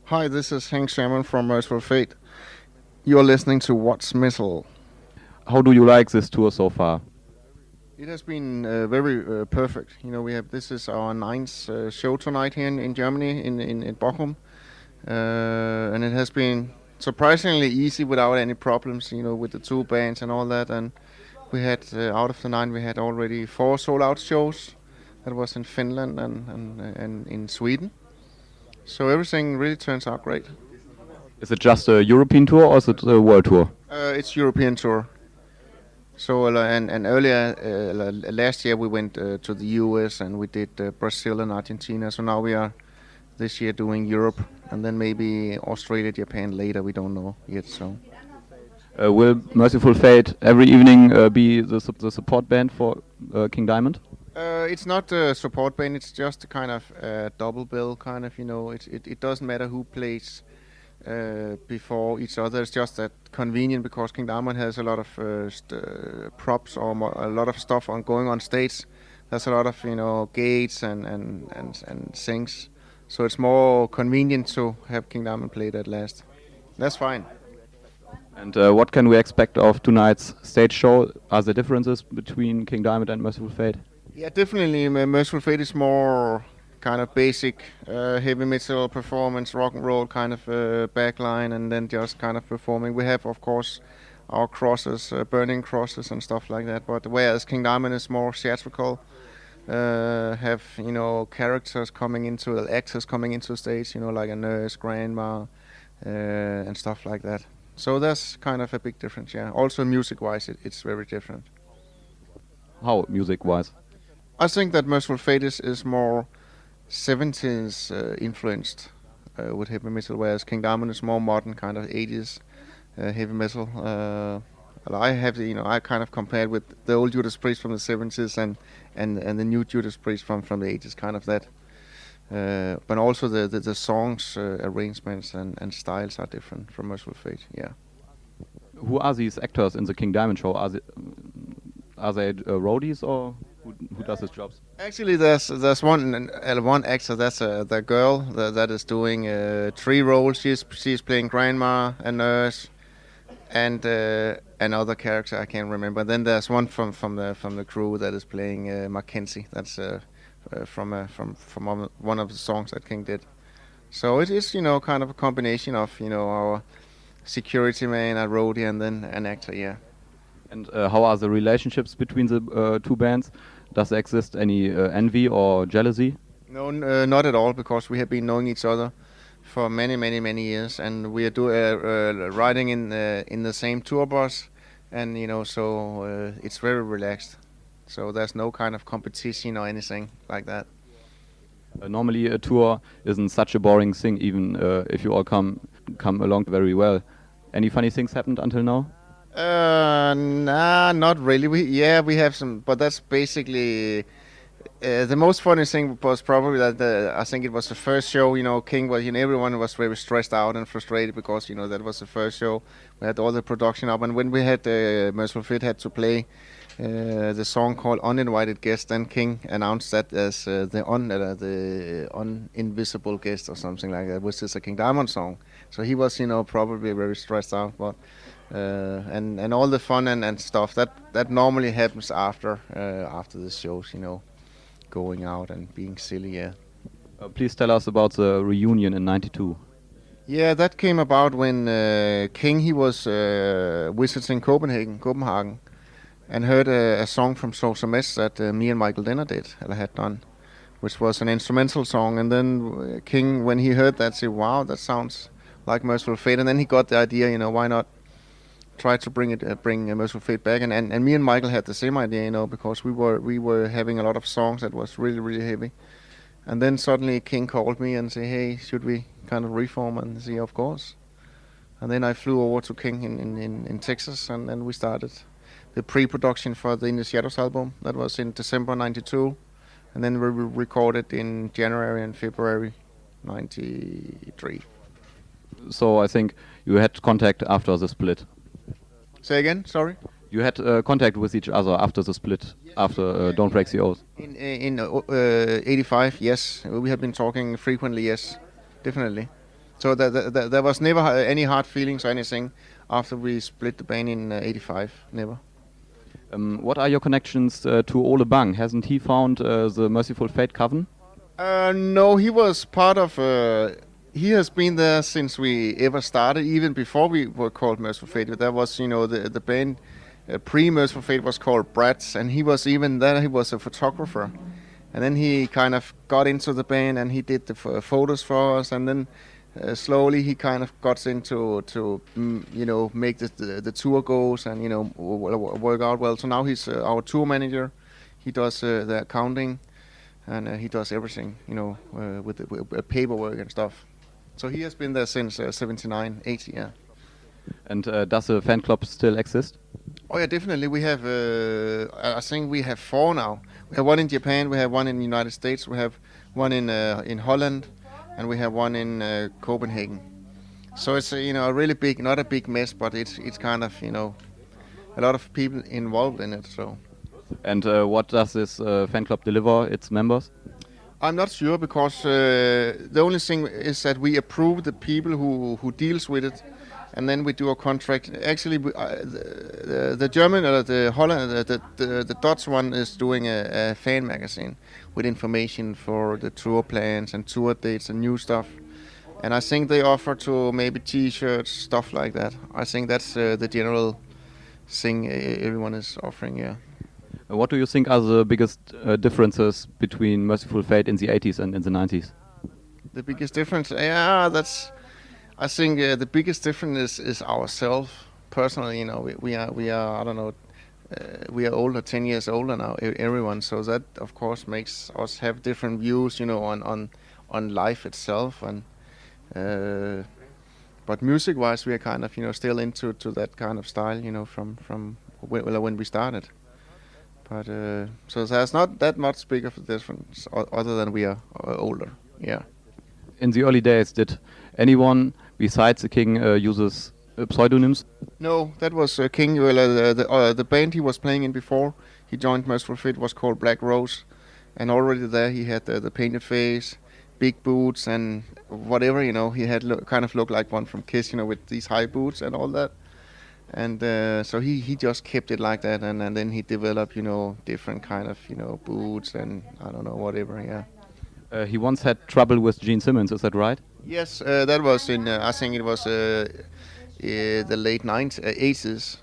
Hi, this is Hank Shermann from Mercyful Fate. You're listening to What's Metal. How do you like this tour so far? It has been very perfect. You know, we have this is our ninth show tonight here in Germany in Bochum, and it has been surprisingly easy without any problems. You know, with the two bands and all that. And we had out of the nine, we had already four sold-out shows. That was in Finland and in Sweden. So everything really turns out great. Is it just a European tour or is it a world tour? It's European tour. So and earlier last year we went to the US and we did Brazil and Argentina. So now we are this year doing Europe and then maybe Australia, Japan later. We don't know yet. So Will Merciful Fate every evening be the support band for King Diamond? it's not a support band. It's just a kind of double bill kind of. You know, it doesn't matter who plays before each other. It's just that convenient because King Diamond has a lot of props or a lot of stuff on going on stage. There's a lot of gates and things, so it's more convenient to have King Diamond played at last. That's fine. And what can we expect of tonight's stage show? Are there differences between King Diamond and Merciful Fate? Yeah, definitely. Merciful Fate is more kind of basic heavy metal performance, rock and roll kind of backline, and then just kind of performing. We have, of course, our crosses, burning crosses and stuff like that. But whereas King Diamond is more theatrical, have characters coming into actors coming into the stage, like a nurse, grandma, and stuff like that. So that's kind of a big difference. Yeah. Also, music-wise, it's very different. How music-wise? I think that Merciful Fate is more 70s influenced with heavy metal, whereas King Diamond is more modern, kind of 80s heavy metal. I have, I kind of compared with the old Judas Priest from the 70s and the new Judas Priest from the 80s, kind of that. But also the songs, arrangements and styles are different from Merciful Fate. Yeah. Who are these actors in the King Diamond show? Are they roadies or who does his jobs? Actually, there's one actor. That's the girl that is doing three roles. She's playing grandma, a nurse, and another character I can't remember. Then there's one from the crew that is playing Mackenzie. That's from one of the songs that King did. So it is kind of a combination of our security man, a roadie, and then an actor. Yeah. And how are the relationships between the two bands? Does there exist any envy or jealousy? No, not at all, because we have been knowing each other for many, many, many years, and we are riding in the same tour bus, and so it's very relaxed. So there's no kind of competition or anything like that. Normally, a tour isn't such a boring thing, even if you all come along very well. Any funny things happened until now? Nah, not really. We have some, but that's basically the most funny thing was probably that I think it was the first show. King was, everyone was very stressed out and frustrated because that was the first show. We had all the production up, and when we had Merciful Fate had to play the song called "Uninvited Guest," then King announced that as the uninvisible guest or something like that, which is a King Diamond song. So he was, probably very stressed out, but. And all the fun and stuff that normally happens after the shows, going out and being silly. Yeah. Please tell us about the reunion in '92. Yeah, that came about when King he was visiting Copenhagen, and heard a song from Saucer Mess that me and Michael Denner had done, which was an instrumental song. And then King, when he heard that, said, "Wow, that sounds like Merciful Fate." And then he got the idea, why not try to bring Mercyful Fate back, and me and Michael had the same idea, because we were having a lot of songs that was really really heavy, and then suddenly King called me and said, "Hey, should we kind of reform?" And I said, "Yeah, of course." And then I flew over to King in Texas, and then we started the pre-production for the In the Shadows album. That was in December '92, and then we recorded in January and February '93. So I think you had contact after the split. Say again, sorry. You had contact with each other after the split, after Don't Break the Oath. In '85, yes, we have been talking frequently. Yes, definitely. So there was never any hard feelings or anything after we split the band in '85. Never. What are your connections to Ole Bang? Hasn't he found the Mercyful Fate coven? No, he was part of. He has been there since we ever started, even before we were called Mercyful Fate. There was, the band pre-Mercyful Fate was called Brats, and he was even there. He was a photographer, and then he kind of got into the band, and he did the photos for us, and then slowly he kind of got into make the tour goes and work out well. So now he's our tour manager. He does the accounting. And he does everything, with the paperwork and stuff. So he has been there since 79, 80, yeah. And does the fan club still exist? Oh yeah, definitely. We have, I think we have 4 now. We have one in Japan, we have one in the United States, we have one in Holland, and we have one in Copenhagen. So it's a really big, not a big mess, but it's kind of a lot of people involved in it. So. And what does this fan club deliver its members? I'm not sure, because the only thing is that we approve the people who deals with it, and then we do a contract. Actually, the German or the Holland, the Dutch one is doing a fan magazine with information for the tour plans and tour dates and new stuff. And I think they offer to maybe T-shirts, stuff like that. I think that's the general thing everyone is offering. Yeah. What do you think are the biggest differences between Mercyful Fate in the 80s and in the 90s? The biggest difference? Yeah, I think the biggest difference is ourselves. Personally, we are I don't know, we are older, 10 years older now, everyone. So that, of course, makes us have different views, on life itself. And but music-wise, we are kind of, still into that kind of style, from when we started. But so there's not that much big of a difference, other than we are older. Yeah. In the early days, did anyone besides the King uses pseudonyms? No, that was King. Well, the band he was playing in before he joined Mercyful Fate was called Black Rose, and already there he had the painted face, big boots, and whatever. He had kind of looked like one from Kiss, with these high boots and all that. And so he just kept it like that, and then he developed, different kind of, boots and I don't know, whatever, yeah. He once had trouble with Gene Simmons, is that right? Yes, that was in, I think it was the late 80s,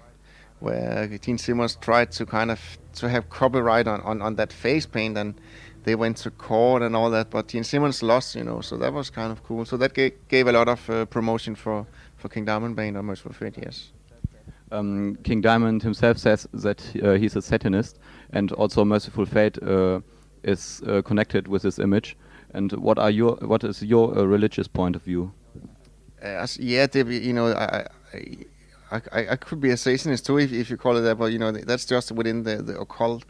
where Gene Simmons tried to kind of to have copyright on that face paint, and they went to court and all that, but Gene Simmons lost, so that was kind of cool. So that gave a lot of promotion for King Diamond Band or Mercyful Fate, yes. King Diamond himself says that he's a Satanist, and also Mercyful Fate is connected with this image. And what is your religious point of view? I could be a Satanist too, if you call it that, but that's just within the occult.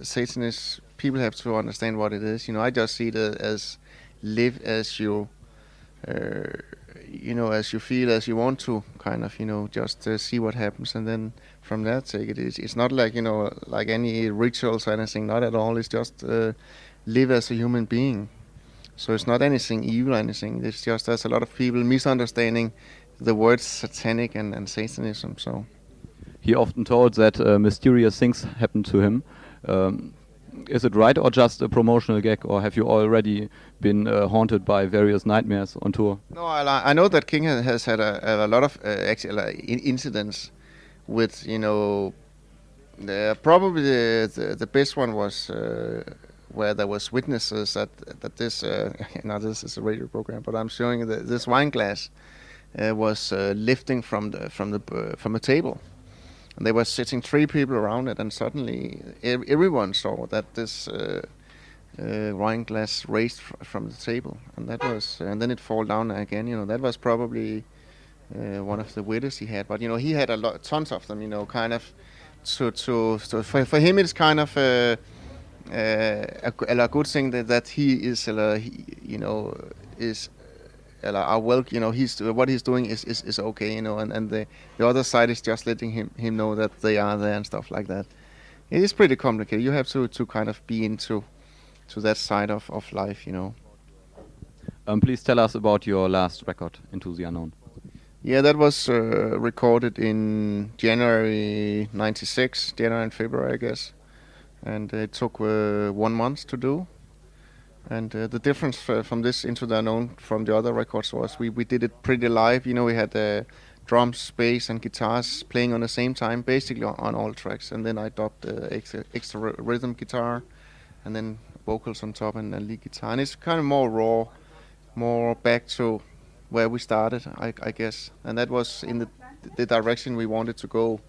Satanists, people have to understand what it is. I just see it as live as you. As you feel, as you want to, kind of, just see what happens, and then from that take it. It's not like, like any rituals or anything, not at all. It's just live as a human being. So it's not anything evil or anything. It's just there's a lot of people misunderstanding the words satanic and Satanism. So he often told that mysterious things happened to him. Is it right, or just a promotional gag, or have you already been haunted by various nightmares on tour? No, I know that King has had a lot of incidents with, probably the best one was where there was witnesses that this, now this is a radio program, but I'm showing that this wine glass was lifting from a table. And they were sitting 3 people around it, and suddenly everyone saw that this wine glass raised from the table, and and then it fall down again. That was probably one of the weirdest he had. But he had tons of them. Kind of for him it's kind of a good thing that he is is. What he's doing is okay, and the other side is just letting him know that they are there and stuff like that. It is pretty complicated. You have to kind of be into that side of life, Please tell us about your last record, Into the Unknown. Yeah, that was recorded in January '96, January and February, I guess, and it took 1 month to do. And the difference from this Into the Unknown from the other records was we did it pretty live. You know, we had drums, bass, and guitars playing on the same time, basically on all tracks. And then I dubbed extra rhythm guitar, and then vocals on top and lead guitar. And it's kind of more raw, more back to where we started, I guess. And that was in the direction we wanted to go,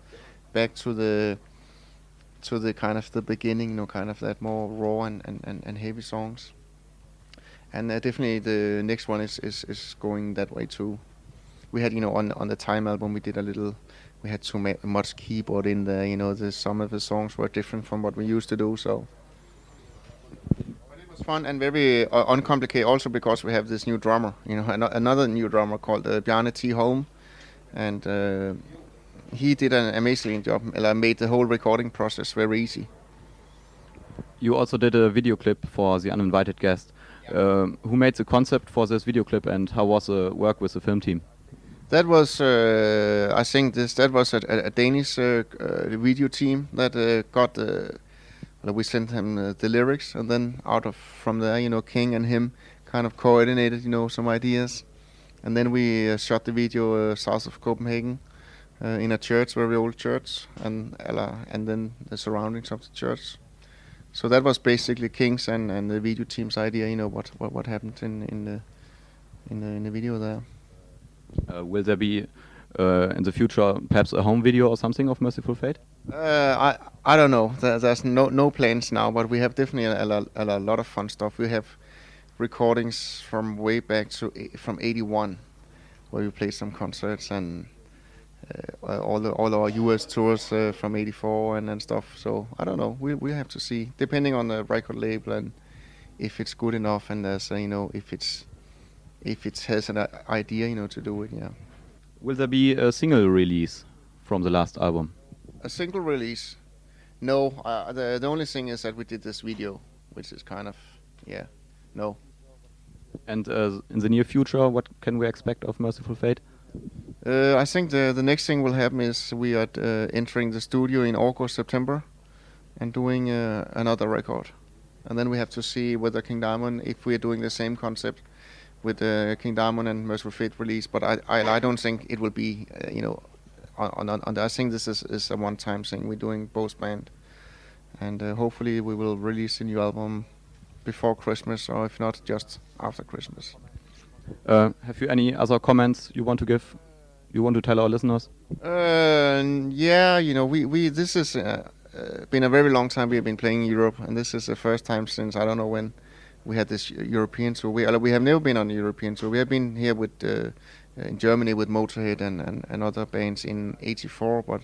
back to the kind of the beginning, you know, kind of that more raw and heavy songs. And definitely the next one is going that way too. We had, you know, on the Time album, we had too much keyboard in there, you know, some of the songs were different from what we used to do, so. But it was fun and very uncomplicated also because we have this new drummer, you know, another new drummer called Bjarne T. Holm, and he did an amazing job, made the whole recording process very easy. You also did a video clip for The Uninvited Guest. Who made the concept for this video clip, and how was the work with the film team? That was, I think that was a Danish video team that got we sent him the lyrics, and then from there, you know, King and him kind of coordinated, you know, some ideas, and then we shot the video south of Copenhagen in a church, very old church, and then the surroundings of the church. So that was basically King's and the video team's idea, you know, what happened in the video there. Will there be in the future perhaps a home video or something of Mercyful Fate? I don't know. There's no plans now, but we have definitely a lot of fun stuff. We have recordings from way back from '81, where we played some concerts and all our US tours from '84 and stuff. So I don't know. We have to see, depending on the record label and if it's good enough, and there's you know, if it has an idea, you know, to do it. Yeah. Will there be a single release from the last album? A single release? No. The only thing is that we did this video, which is kind of no. And in the near future, what can we expect of Mercyful Fate? I think the next thing will happen is we are entering the studio in August, September, and doing another record. And then we have to see whether King Diamond, if we are doing the same concept with King Diamond and Mercyful Fate release. But I don't think it will be, you know, on I think this is a one-time thing. We're doing both band, and hopefully we will release a new album before Christmas, or if not, just after Christmas. Have you any other comments you want to give? You want to tell our listeners? Yeah, you know, we this is been a very long time we have been playing in Europe, and this is the first time since I don't know when we had this European tour. We have never been on a European tour. We have been here with in Germany with Motorhead and other bands in '84, but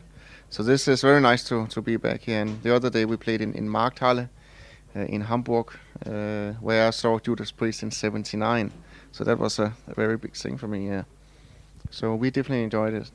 so this is very nice to be back here. And the other day we played in Markthalle in Hamburg, where I saw Judas Priest in '79. So that was a very big thing for me. Yeah. So we definitely enjoyed it.